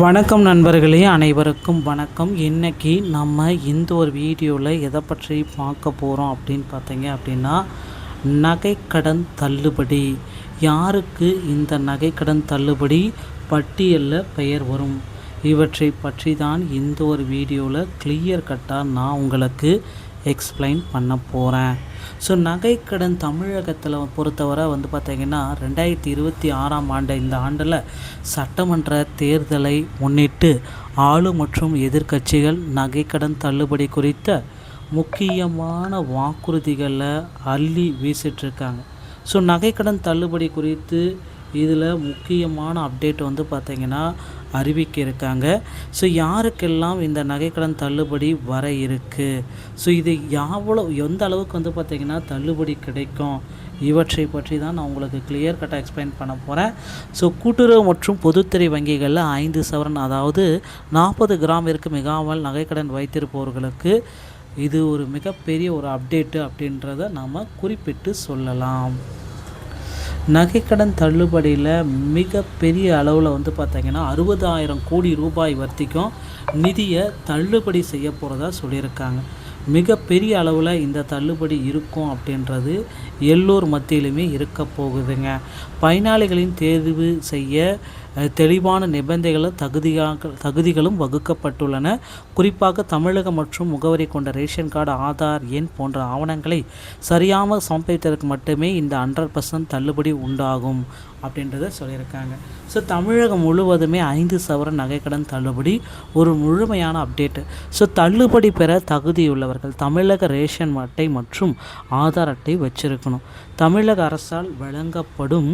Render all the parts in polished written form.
வணக்கம் நண்பர்களே, அனைவருக்கும் வணக்கம். இன்றைக்கி நம்ம இந்த ஒரு வீடியோவில் எதை பற்றி பார்க்க போகிறோம் அப்படின்னு பார்த்தீங்க அப்படின்னா, நகைக்கடன் தள்ளுபடி. யாருக்கு இந்த நகைக்கடன் தள்ளுபடி பட்டியலில் பெயர் வரும், இவற்றை பற்றி தான் இந்த ஒரு வீடியோவில் கிளியர் கட்டாக நான் உங்களுக்கு எக்ஸ்பிளைன் பண்ண போகிறேன். ஸோ நகைக்கடன் தமிழகத்தில் பொறுத்தவரை பார்த்திங்கன்னா 2026ஆம் ஆண்டு இந்த ஆண்டில் சட்டமன்ற தேர்தலை முன்னிட்டு ஆளும் மற்றும் எதிர்க்கட்சிகள் நகைக்கடன் தள்ளுபடி குறித்த முக்கியமான வாக்குறுதிகளை அள்ளி வீசிட்டுருக்காங்க. ஸோ நகைக்கடன் தள்ளுபடி குறித்து இதில் முக்கியமான அப்டேட் பார்த்திங்கன்னா அறிவிக்க இருக்காங்க. ஸோ யாருக்கெல்லாம் இந்த நகைக்கடன் தள்ளுபடி வர இருக்குது, ஸோ இது எந்த அளவுக்கு பார்த்திங்கன்னா தள்ளுபடி கிடைக்கும், இவற்றை பற்றி தான் நான் உங்களுக்கு கிளியர் கட்டாக எக்ஸ்பிளைன் பண்ண போகிறேன். ஸோ கூட்டுறவு மற்றும் பொதுத்துறை வங்கிகளில் 5 சவரன் அதாவது 40 கிராமிற்கு மிகாமல் நகைக்கடன் வைத்திருப்பவர்களுக்கு இது ஒரு மிகப்பெரிய ஒரு அப்டேட்டு அப்படின்றத நாம் குறிப்பிட்டு சொல்லலாம். நகைக்கடன் தள்ளுபடியில் மிகப்பெரிய அளவில் பார்த்திங்கன்னா 60,000 கோடி ரூபாய் வரைக்கும் நிதியை தள்ளுபடி செய்ய போகிறதா சொல்லியிருக்காங்க. மிகப்பெரிய அளவில் இந்த தள்ளுபடி இருக்கும் அப்படின்றது எல்லோர் மத்தியிலுமே இருக்க போகுதுங்க. பயனாளிகளின் தேர்வு செய்ய தெளிவான நிபந்தனைகளும் தகுதிகளும் வகுக்கப்பட்டுள்ளன. குறிப்பாக தமிழகம் மற்றும் முகவரி கொண்ட ரேஷன் கார்டு, ஆதார் எண் போன்ற ஆவணங்களை சரியாக சமர்ப்பித்ததற்கு மட்டுமே இந்த 100% தள்ளுபடி உண்டாகும் அப்படின்றத சொல்லியிருக்காங்க. ஸோ தமிழகம் முழுவதுமே 5 சவரன் நகைக்கடன் தள்ளுபடி ஒரு முழுமையான அப்டேட்டு. ஸோ தள்ளுபடி பெற தகுதியுள்ளவர்கள் தமிழக ரேஷன் அட்டை மற்றும் ஆதார் அட்டை வச்சிருக்கணும். தமிழக அரசால் வழங்கப்படும்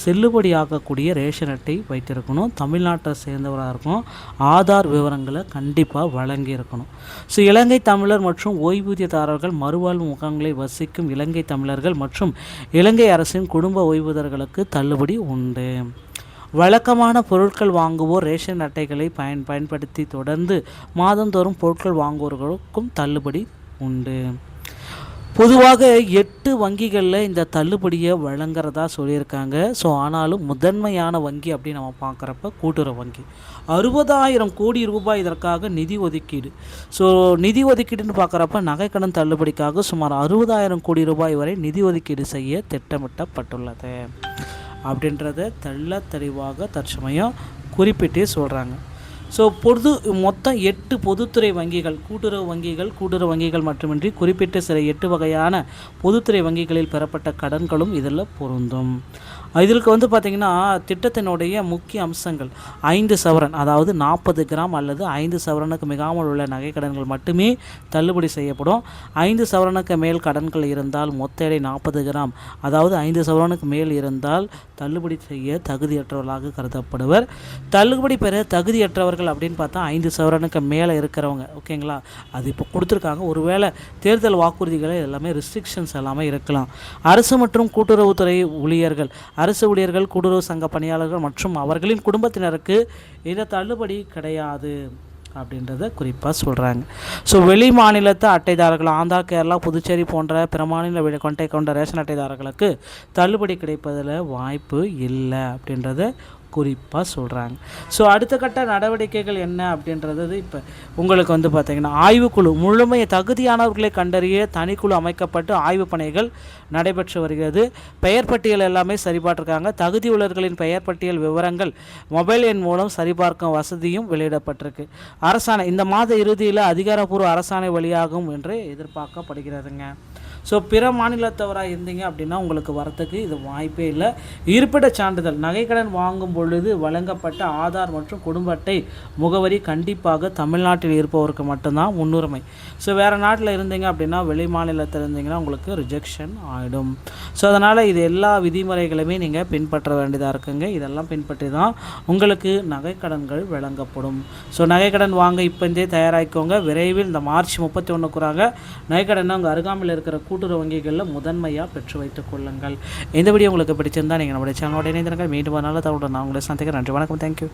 செல்லுபடியாகக்கூடிய ரேஷன் அட்டை வைத்திருக்கணும். தமிழ்நாட்டை சேர்ந்தவராக இருக்கணும். ஆதார் விவரங்களை கண்டிப்பாக வழங்கியிருக்கணும். ஸோ இலங்கை தமிழர் மற்றும் ஓய்வூதியதாரர்கள், மறுவாழ்வு முகாம்களில் வசிக்கும் இலங்கை தமிழர்கள் மற்றும் இலங்கை அரசின் குடும்ப ஓய்வூதியர்களுக்கு தள்ளுபடி உண்டு. வழக்கமான பொருட்கள் வாங்குவோர் ரேஷன் அட்டைகளை பயன்படுத்தி தொடர்ந்து மாதந்தோறும் பொருட்கள் வாங்குவோர்களுக்கும் தள்ளுபடி உண்டு. பொதுவாக 8 வங்கிகளில் இந்த தள்ளுபடியை வழங்குறதா சொல்லியிருக்காங்க. ஸோ ஆனாலும் முதன்மையான வங்கி அப்படின்னு நம்ம பார்க்குறப்ப கூட்டுறவு வங்கி 60,000 கோடி ரூபாய் இதற்காக நிதி ஒதுக்கீடு. ஸோ நிதி ஒதுக்கீடுன்னு பார்க்குறப்ப நகைக்கடன் தள்ளுபடிக்காக சுமார் 60,000 கோடி ரூபாய் வரை நிதி ஒதுக்கீடு செய்ய திட்டமிட்டப்பட்டுள்ளது அப்படின்றத தெளிவாக தற்சமயம் குறிப்பிட்டே சொல்கிறாங்க. ஸோ மொத்தம் 8 பொதுத்துறை வங்கிகள், கூட்டுறவு வங்கிகள் மட்டுமின்றி குறிப்பிட்ட சில 8 வகையான பொதுத்துறை வங்கிகளில் பெறப்பட்ட கடன்களும் இதில் பொருந்தும். இதற்கு பார்த்திங்கன்னா திட்டத்தினுடைய முக்கிய அம்சங்கள் 5 சவரன் அதாவது 40 கிராம் அல்லது 5 சவரனுக்கு மிகாமல் உள்ள நகைக்கடன்கள் மட்டுமே தள்ளுபடி செய்யப்படும். 5 சவரனுக்கு மேல் கடன்கள் இருந்தால் மொத்த எடை 40 கிராம் அதாவது 5 சவரனுக்கு மேல் இருந்தால் தள்ளுபடி செய்ய தகுதியற்றவர்களாக கருதப்படுவர். தள்ளுபடி பெற தகுதியற்றவர்கள் அப்படின்னு பார்த்தா 5 சவரனுக்கு மேலே இருக்கிறவங்க, ஓகேங்களா. அது இப்போ கொடுத்துருக்காங்க. ஒருவேளை தேர்தல் வாக்குறுதிகளை எல்லாமே ரெஸ்ட்ரிக்ஷன்ஸ் எல்லாமே இருக்கலாம். அரசு மற்றும் கூட்டுறவுத்துறை ஊழியர்கள், அரசு ஊழியர்கள், கூட்டுறவு சங்க பணியாளர்கள் மற்றும் அவர்களின் குடும்பத்தினருக்கு இந்த தள்ளுபடி கிடையாது அப்படின்றத குறிப்பாக சொல்கிறாங்க. ஸோ வெளி மாநிலத்து அட்டைதாரர்கள், ஆந்திரா, கேரளா, புதுச்சேரி போன்ற பிற மாநில கொண்டை கொண்ட ரேஷன் அட்டைதாரர்களுக்கு தள்ளுபடி கிடைப்பதில் வாய்ப்பு இல்லை அப்படின்றத குறிப்பாக சொல்கிறாங்க. ஸோ அடுத்த கட்ட நடவடிக்கைகள் என்ன அப்படின்றது இப்போ உங்களுக்கு பார்த்திங்கன்னா ஆய்வுக்குழு முழுமையை தகுதியானவர்களை கண்டறிய தனிக்குழு அமைக்கப்பட்டு ஆய்வு பணிகள் நடைபெற்று வருகிறது. பெயர் பட்டியல் எல்லாமே சரிபார்த்துருக்காங்க. தகுதி உள்ளவர்களின் பெயர் பட்டியல் விவரங்கள் மொபைல் எண் மூலம் சரிபார்க்கும் வசதியும் வெளியிடப்பட்டிருக்கு. அரசாணை இந்த மாத இறுதியில் அதிகாரப்பூர்வ அரசாணை வெளியாகும் என்று எதிர்பார்க்கப்படுகிறதுங்க. ஸோ பிற மாநிலத்தவராக இருந்தீங்க அப்படின்னா உங்களுக்கு வரத்துக்கு இது வாய்ப்பே இல்லை. இருப்பிடச் சான்றிதழ் நகைக்கடன் வாங்கும் பொழுது வழங்கப்பட்ட ஆதார் மற்றும் குடும்ப அட்டை முகவரி கண்டிப்பாக தமிழ்நாட்டில் இருப்பவருக்கு மட்டும்தான் முன்னுரிமை. ஸோ வேறு நாட்டில் இருந்தீங்க அப்படின்னா, வெளி மாநிலத்தில் இருந்தீங்கன்னா உங்களுக்கு ரிஜெக்ஷன் ஆகிடும். ஸோ அதனால் இது எல்லா விதிமுறைகளுமே நீங்கள் பின்பற்ற வேண்டியதாக இருக்குங்க. இதெல்லாம் பின்பற்றி தான் உங்களுக்கு நகைக்கடன்கள் வழங்கப்படும். ஸோ நகைக்கடன் வாங்க இப்போந்தே தயாராகிக்கோங்க. விரைவில் இந்த மார்ச் 31க்குறாங்க நகைக்கடனை உங்கள் அருகாமையில் இருக்கிற கூட்டுறவு வங்கிகளில் முதன்மையாக பெற்று வைத்துக் கொள்ளுங்கள். இந்த வீடியோ உங்களுக்கு பிடிச்சிருந்தால் நீங்கள் நம்முடைய சேனலோட இணைந்திருங்கள். மீண்டும் ஒரு நல்ல தகவலுடன் நான் உங்களை சந்திக்கிறேன். நன்றி, வணக்கம், தேங்க்யூ.